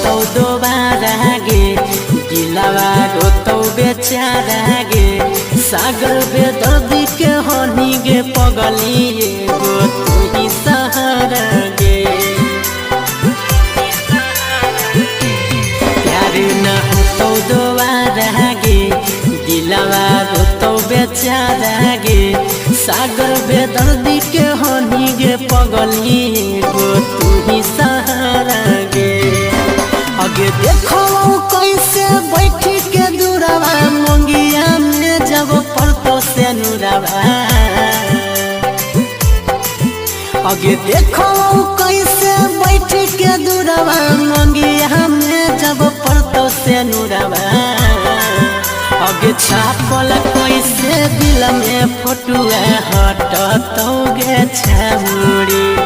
होतौ दोबारा गे दिलवा रोतौ बेचारा गे सागर बेदर्दी के हनी गे पगली एगो तू ही सहारा गे प्यार न होतौ दोबारा गे दिलवा रोतौ बेचारा गे सागर बेदर्दी के हनी गे पगली एगो तू ही सहारा गे आगे देखो कैसे बैठी के दूरवा मंगिया में जब पड़तो से नुरवा आगे देखो कैसे बैठी के दूरवा मंगिया में जब पड़तो से नुरवा आगे छापल कैसे दिल में फोटुआ हटतो गे छमुड़ी।